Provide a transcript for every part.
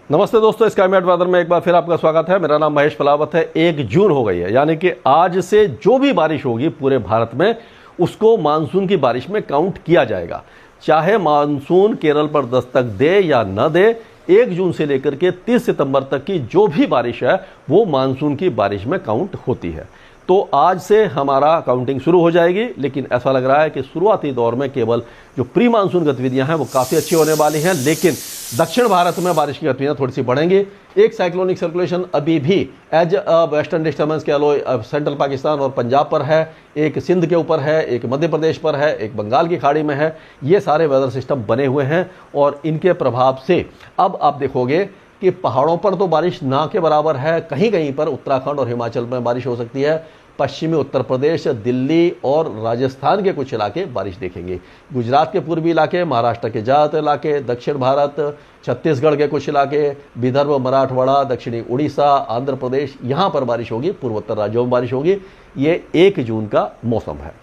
नमस्ते दोस्तों, sky mat weather में एक बार फिर आपका स्वागत है। मेरा नाम महेश पलावत है। 1 जून हो गई है, यानी कि आज से जो भी बारिश होगी पूरे भारत में उसको मानसून की बारिश में काउंट किया जाएगा। चाहे मानसून केरल पर दस्तक दे या न दे, 1 जून से लेकर के 30 सितंबर तक की जो भी बारिश है वो मानसून की बारिश में काउंट होती है। तो आज से हमारा काउंटिंग शुरू हो जाएगी, लेकिन ऐसा लग रहा है कि शुरुआती दौर में केवल जो प्री मानसून गतिविधियां हैं वो काफ़ी अच्छी होने वाली हैं, लेकिन दक्षिण भारत में बारिश की गतिविधियां थोड़ी सी बढ़ेंगी। एक साइक्लोनिक सर्कुलेशन अभी भी एज वेस्टर्न डिस्टर्बेंस कह लो सेंट्रल पाकिस्तान और पंजाब पर है, एक सिंध के ऊपर है, एक मध्य प्रदेश पर है, एक बंगाल की खाड़ी में है। ये सारे वेदर सिस्टम बने हुए हैं और इनके प्रभाव से अब आप देखोगे कि पहाड़ों पर तो बारिश ना के बराबर है। कहीं कहीं पर उत्तराखंड और हिमाचल में बारिश हो सकती है। पश्चिमी उत्तर प्रदेश, दिल्ली और राजस्थान के कुछ इलाके बारिश देखेंगे। गुजरात के पूर्वी इलाके, महाराष्ट्र के ज़्यादातर इलाके, दक्षिण भारत, छत्तीसगढ़ के कुछ इलाके, विदर्भ, मराठवाड़ा, दक्षिणी उड़ीसा, आंध्र प्रदेश, यहाँ पर बारिश होगी। पूर्वोत्तर राज्यों में बारिश होगी। ये 1 जून का मौसम है।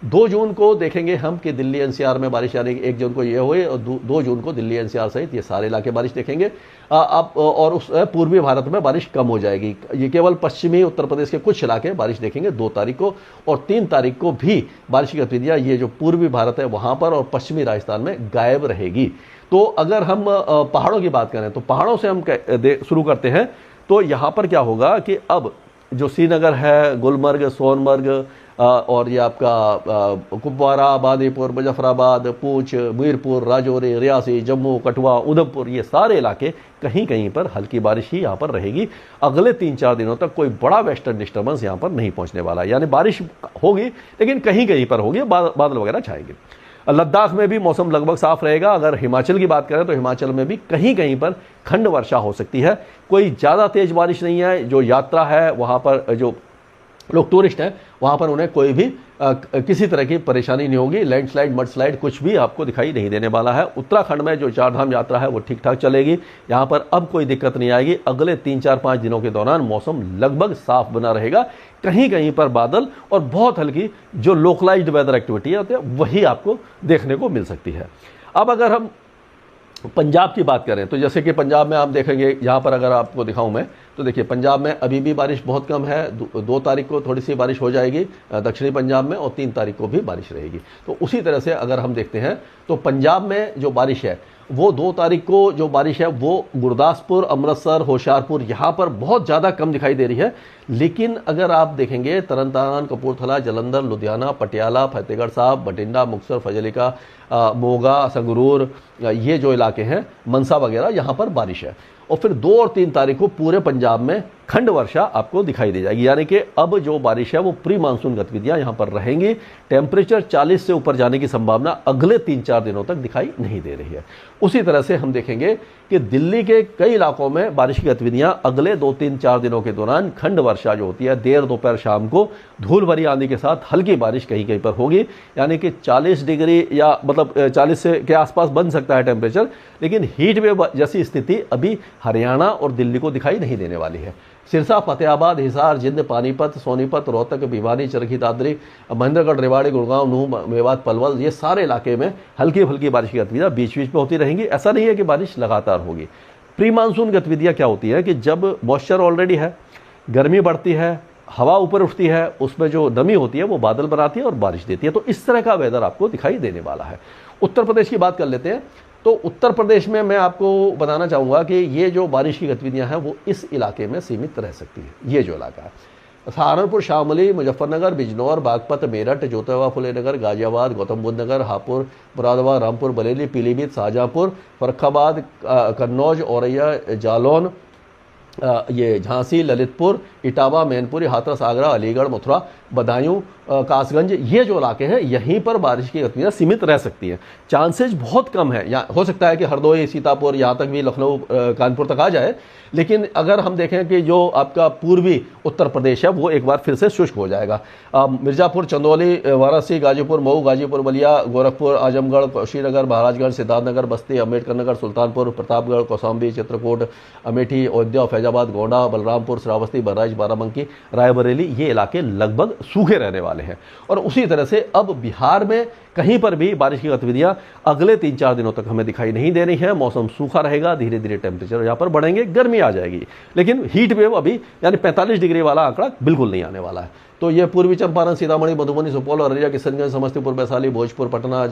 2 जून को देखेंगे हम कि दिल्ली एनसीआर में बारिश, यानी 1 जून को ये हुई और 2 जून को दिल्ली एनसीआर सहित ये सारे इलाके बारिश देखेंगे। अब और उस पूर्वी भारत में बारिश कम हो जाएगी। ये केवल पश्चिमी उत्तर प्रदेश के कुछ इलाके बारिश देखेंगे 2 तारीख को, और 3 तारीख को भी बारिश की गतिविधियाँ ये जो पूर्वी भारत है वहाँ पर और पश्चिमी राजस्थान में गायब रहेगी। तो अगर हम पहाड़ों की बात करें तो पहाड़ों से हम शुरू करते हैं। तो यहाँ पर क्या होगा कि अब जो श्रीनगर है, गुलमर्ग, सोनमर्ग और ये आपका कुपवारा, बांदीपुर, मुजफ्फराबाद, पूंछ, मीरपुर, राजौरी, रियासी, जम्मू, कठुआ, उधमपुर, ये सारे इलाके कहीं कहीं पर हल्की बारिश ही यहाँ पर रहेगी। अगले 3-4 दिनों तक कोई बड़ा वेस्टर्न डिस्टर्बेंस यहाँ पर नहीं पहुँचने वाला है, यानी बारिश होगी लेकिन कहीं कहीं पर होगी, बादल वगैरह छाएंगे। लद्दाख में भी मौसम लगभग साफ रहेगा। अगर हिमाचल की बात करें तो हिमाचल में भी कहीं कहीं पर खंड वर्षा हो सकती है। कोई ज़्यादा तेज बारिश नहीं है। जो यात्रा है वहाँ पर, जो लोग टूरिस्ट हैं वहाँ पर, उन्हें कोई भी किसी तरह की परेशानी नहीं होगी। लैंडस्लाइड, मडस्लाइड कुछ भी आपको दिखाई नहीं देने वाला है। उत्तराखंड में जो 4 धाम यात्रा है वो ठीक ठाक चलेगी। यहाँ पर अब कोई दिक्कत नहीं आएगी। अगले 3-4-5 दिनों के दौरान मौसम लगभग साफ बना रहेगा। कहीं कहीं पर बादल और बहुत हल्की जो लोकलाइज्ड वेदर एक्टिविटी होती है वही आपको देखने को मिल सकती है। अब अगर हम पंजाब की बात करें तो जैसे कि पंजाब में आप देखेंगे, यहाँ पर अगर आपको दिखाऊं मैं, तो देखिए पंजाब में अभी भी बारिश बहुत कम है। 2 तारीख को थोड़ी सी बारिश हो जाएगी दक्षिणी पंजाब में, और 3 तारीख को भी बारिश रहेगी। तो उसी तरह से अगर हम देखते हैं तो पंजाब में जो बारिश है वो 2 तारीख को जो बारिश है वो गुरदासपुर, अमृतसर, होशियारपुर, यहाँ पर बहुत ज़्यादा कम दिखाई दे रही है। लेकिन अगर आप देखेंगे तरनतारन, कपूरथला, जलंधर, लुधियाना, पटियाला, फतेहगढ़ साहब, बठिंडा, मुक्तसर, फजलिका, मोगा, संगरूर, ये जो इलाके हैं, मनसा वगैरह, यहाँ पर बारिश है। और फिर 2 और 3 तारीख को पूरे पंजाब में खंड वर्षा आपको दिखाई दे जाएगी, यानी कि अब जो बारिश है वो प्री मानसून गतिविधियां यहाँ पर रहेंगी। टेम्परेचर 40 से ऊपर जाने की संभावना अगले 3-4 दिनों तक दिखाई नहीं दे रही है। उसी तरह से हम देखेंगे कि दिल्ली के कई इलाकों में बारिश की गतिविधियां अगले 2-3-4 दिनों के दौरान खंड वर्षा जो होती है, देर दोपहर शाम को धूल भरी आंधी के साथ हल्की बारिश कहीं कहीं पर होगी, यानी कि 40 डिग्री या मतलब 40 के आसपास बन सकता है टेम्परेचर। लेकिन हीट वेव जैसी स्थिति अभी हरियाणा और दिल्ली को दिखाई नहीं देने वाली है। सिरसा, फतेहाबाद, हिसार, जिंद, पानीपत, सोनीपत, रोहतक, भिवानी, चरखी दादरी, महेंद्रगढ़, रेवाड़ी, गुड़गांव, नूह, मेवात, पलवल, ये सारे इलाके में हल्की हल्की बारिश की गतिविधियां बीच बीच में होती रहेंगी। ऐसा नहीं है कि बारिश लगातार होगी। प्री मानसून गतिविधियां क्या होती है कि जब मॉइस्चर ऑलरेडी है, गर्मी बढ़ती है, हवा ऊपर उठती है, उसमें जो नमी होती है वो बादल बनाती है और बारिश देती है। तो इस तरह का वेदर आपको दिखाई देने वाला है। उत्तर प्रदेश की बात कर लेते हैं। तो उत्तर प्रदेश में मैं आपको बताना चाहूँगा कि ये जो बारिश की गतिविधियाँ हैं वो इस इलाके में सीमित रह सकती है। ये जो इलाका है, सहारनपुर, शामली, मुजफ्फरनगर, बिजनौर, बागपत, मेरठ, जोतवा, फुले नगर, गाजियाबाद, गौतम बुद्ध नगर, हापुड़, मुरादाबाद, रामपुर, बरेली, पीलीभीत, शाहजहाँपुर, फर्रुखाबाद, कन्नौज, औरैया, जालौन, ये झांसी, ललितपुर, इटावा, मैनपुरी, हाथरस, आगरा, अलीगढ़, मथुरा, बदायूं, कासगंज, ये जो इलाके हैं यहीं पर बारिश की गतिविधियां सीमित रह सकती हैं। चांसेज बहुत कम है। या हो सकता है कि हरदोई, सीतापुर, यहाँ तक भी लखनऊ, कानपुर तक आ जाए। लेकिन अगर हम देखें कि जो आपका पूर्वी उत्तर प्रदेश है वो एक बार फिर से शुष्क हो जाएगा। मिर्ज़ापुर, चंदौली, वाराणसी, गाजीपुर, मऊ, गाजीपुर, बलिया, गोरखपुर, आजमगढ़, श्रीनगर, महाराजगंज, सिद्धार्थनगर, बस्ती, अम्बेडकर नगर, सुल्तानपुर, प्रतापगढ़, कौशाम्बी, चित्रकूट, अमेठी, अयोध्या, फैजाबाद, गोंडा, बलरामपुर, श्रावस्ती, बहराइच, बाराबंकी, रायबरेली, ये इलाके लगभग सूखे रहने वाले हैं। और उसी तरह से अब बिहार में कहीं पर भी बारिश की गतिविधियां अगले 3-4 दिनों तक हमें दिखाई नहीं दे रही है। मौसम सूखा रहेगा, धीरे धीरे टेम्परेचर यहाँ पर बढ़ेंगे, गर्मी आ जाएगी, लेकिन हीट वेव अभी यानी 45 डिग्री वाला आंकड़ा बिल्कुल नहीं आने वाला है। तो ये पूर्वी चंपारण, सीतामढ़ी, मधुबनी, सुपौल, अररिया, किशनगंज, समस्तीपुर, वैशाली, भोजपुर, पटना,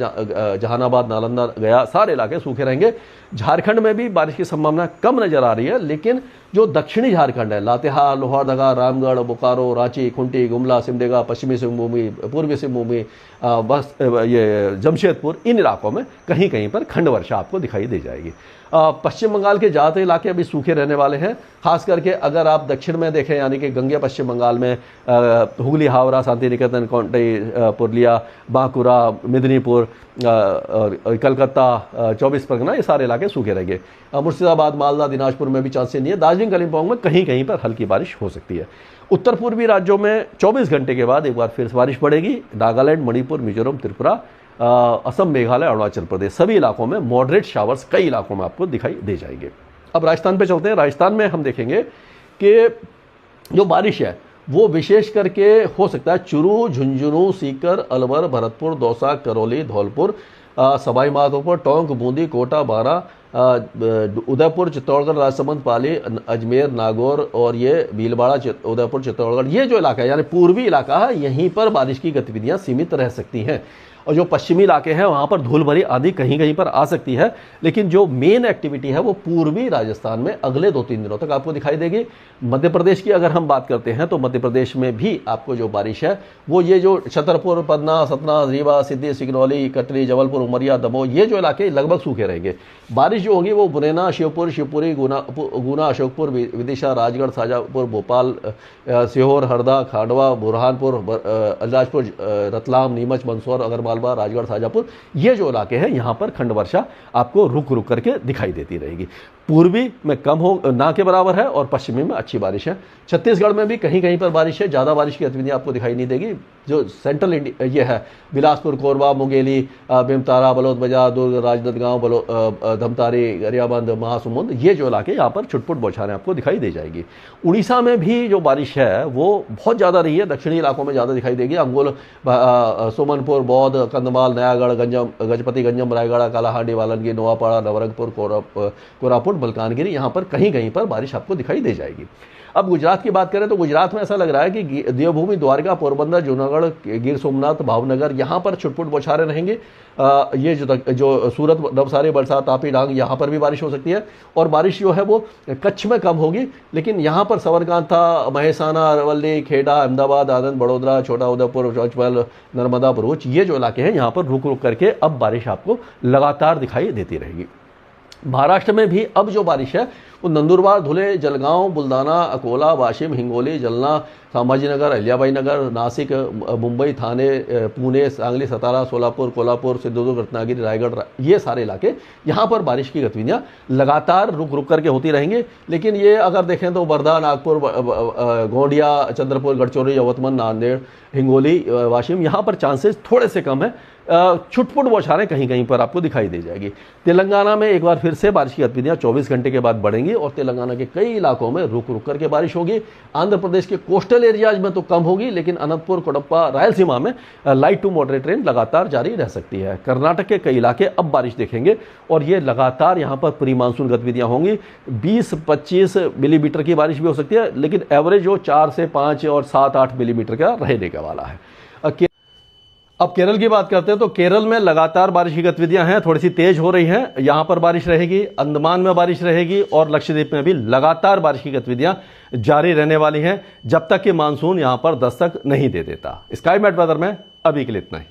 जहानाबाद, नालंदा, गया सारे इलाके सूखे रहेंगे। झारखंड में भी बारिश की संभावना कम नजर आ रही है, लेकिन जो दक्षिणी झारखंड है, लातेहार, लोहरदगा, रामगढ़, बोकारो, रांची, खुंटी, गुमला, सिमडेगा, पश्चिमी सिंहभूमि, पूर्वी सिंहभूमि, बस ये जमशेदपुर, इन इलाकों में कहीं कहीं पर खंड वर्षा आपको दिखाई दे जाएगी। पश्चिम बंगाल के ज़्यादातर इलाके अभी सूखे रहने वाले हैं। खास करके अगर आप दक्षिण में देखें, यानी कि गंगे पश्चिम बंगाल में हुगली, हावड़ा, शांति निकेतन, कोंटई, पुरुलिया, बांकुरा, मेदिनीपुर, कलकत्ता, 24 परगना, ये सारे इलाके सूखे रहेंगे। मुर्शिदाबाद, मालदा, दिनाजपुर में भी चांसेस नहीं है। दार्जिलिंग, कालिम्पोंग में कहीं कहीं पर हल्की बारिश हो सकती है। उत्तर पूर्वी राज्यों में 24 घंटे के बाद एक बार फिर से बारिश पड़ेगी। नागालैंड, मणिपुर, मिजोरम, त्रिपुरा, असम, मेघालय, अरुणाचल प्रदेश, सभी इलाकों में मॉडरेट शावर्स कई इलाकों में आपको दिखाई दे जाएंगे। अब राजस्थान पे चलते हैं। राजस्थान में हम देखेंगे कि जो बारिश है वो विशेष करके हो सकता है चूरू, झुंझुनू, सीकर, अलवर, भरतपुर, दौसा, करौली, धौलपुर, सवाई माधोपुर, टोंक, बूंदी, कोटा, बारा, उदयपुर, चित्तौड़गढ़, राजसमंद, पाली, अजमेर, नागौर और ये भीलवाड़ा, उदयपुर, चित्तौड़गढ़, ये जो इलाका है यानी पूर्वी इलाका है, यहीं पर बारिश की गतिविधियां सीमित रह सकती हैं। और जो पश्चिमी इलाके हैं वहाँ पर धूल भरी आंधी कहीं कहीं पर आ सकती है, लेकिन जो मेन एक्टिविटी है वो पूर्वी राजस्थान में अगले 2-3 दिनों तक आपको दिखाई देगी। मध्य प्रदेश की अगर हम बात करते हैं तो मध्य प्रदेश में भी आपको जो बारिश है वो ये जो छतरपुर, पन्ना, सतना, रीवा, सिद्धि, सिगनौली, कटनी, जबलपुर, उमरिया, दमोह, ये जो इलाके लगभग सूखे रहेंगे। बारिश जो होगी वो मुरैना, शिवपुर, शिवपुरी, गुना, अशोकपुर, विदिशा, राजगढ़, शाजापुर, भोपाल, सीहोर, हरदा, खांडवा, बुरहानपुर, अलीराजपुर, रतलाम, नीमच, मंदसौर, अगरमालवा, राजगढ़, शाजापुर, ये जो इलाके हैं यहाँ पर खंड वर्षा आपको रुक रुक करके दिखाई देती रहेगी। पूर्वी में कम हो ना के बराबर है और पश्चिमी में अच्छी बारिश है। छत्तीसगढ़ में भी कहीं कहीं पर बारिश है, ज़्यादा बारिश की गतिविधि आपको दिखाई नहीं देगी। जो सेंट्रल इंडिया ये है बिलासपुर, कोरबा, मुंगेली, बेमतारा, बलौद बाजार, दुर्ग, राजनांदगांव, धमतारी, गरियाबंद, महासमुंद, ये जो इलाके यहाँ पर छुटपुट बौछारें आपको दिखाई दे जाएगी। उड़ीसा में भी जो बारिश है वो बहुत ज़्यादा रही है, दक्षिणी इलाकों में ज़्यादा दिखाई देगी। अंगोल, सोमनपुर, बौद्ध, कंधमाल, नयागढ़, गजपति, गंजम, रायगढ़, कालाहांडी, वालनगी, नोआपाड़ा, नवरंगपुर, कोरापुट, मलकानगिरी, यहाँ पर कहीं कहीं पर बारिश आपको दिखाई दे जाएगी। अब गुजरात की बात करें तो गुजरात में ऐसा लग रहा है कि देवभूमि, द्वारका, पोरबंदर, जूनागढ़, गिर सोमनाथ, भावनगर, यहाँ पर छुटपुट बौछारें रहेंगे। ये जो सूरत, नवसारी, बरसात, तापी, डांग, यहाँ पर भी बारिश हो सकती है। और बारिश जो है वो कच्छ में कम होगी, लेकिन यहाँ पर सबरकांठा, महेसाना, अरवली, खेड़ा, अहमदाबाद, आनंद, बड़ोदरा, छोटा उदेपुर, चौचपल, नर्मदा, भरूच, ये जो इलाके हैं यहाँ पर रुक रुक करके अब बारिश आपको लगातार दिखाई देती रहेगी। महाराष्ट्र में भी अब जो बारिश है वो नंदुरबार, धुले, जलगांव, बुल्दाना, अकोला, वाशिम, हिंगोली, जलना, संभाजीनगर, अहिल्याबाई नगर, नासिक, मुंबई, थाने, पुणे, सांगली, सतारा, सोलापुर, कोल्हापुर, सिंधुदुर्ग, रत्नागिरी, रायगढ़, ये सारे इलाके यहाँ पर बारिश की गतिविधियाँ लगातार रुक रुक करके होती रहेंगी। लेकिन ये अगर देखें तो वर्धा, नागपुर, गोंडिया, चंद्रपुर, गढ़चिरौली, यवतमाल, नांदेड़, हिंगोली, वाशिम, यहाँ पर चांसेस थोड़े से कम है। छुटपुट बौछारें कहीं कहीं पर आपको दिखाई दे जाएगी। तेलंगाना में एक बार फिर से बारिश की गतिविधियां 24 घंटे के बाद बढ़ेंगी और तेलंगाना के कई इलाकों में रुक रुक करके बारिश होगी। आंध्र प्रदेश के कोस्टल एरियाज में तो कम होगी, लेकिन अनंतपुर, कोडप्पा, रायलसीमा में लाइट टू मॉडरेट रेन लगातार जारी रह सकती है। कर्नाटक के कई इलाके अब बारिश देखेंगे और ये लगातार यहाँ पर प्री मानसून गतिविधियां होंगी। 20-25 मिलीमीटर की बारिश भी हो सकती है, लेकिन एवरेज जो 4 से 5 और 7-8 मिलीमीटर का रहने का वाला है। अब केरल की बात करते हैं तो केरल में लगातार बारिश की गतिविधियां हैं, थोड़ी सी तेज हो रही हैं। यहां पर बारिश रहेगी, अंडमान में बारिश रहेगी और लक्षद्वीप में भी लगातार बारिश की गतिविधियां जारी रहने वाली हैं जब तक कि मानसून यहां पर दस्तक नहीं दे देता। स्काई मैट वेदर में अभी के लिए इतना ही।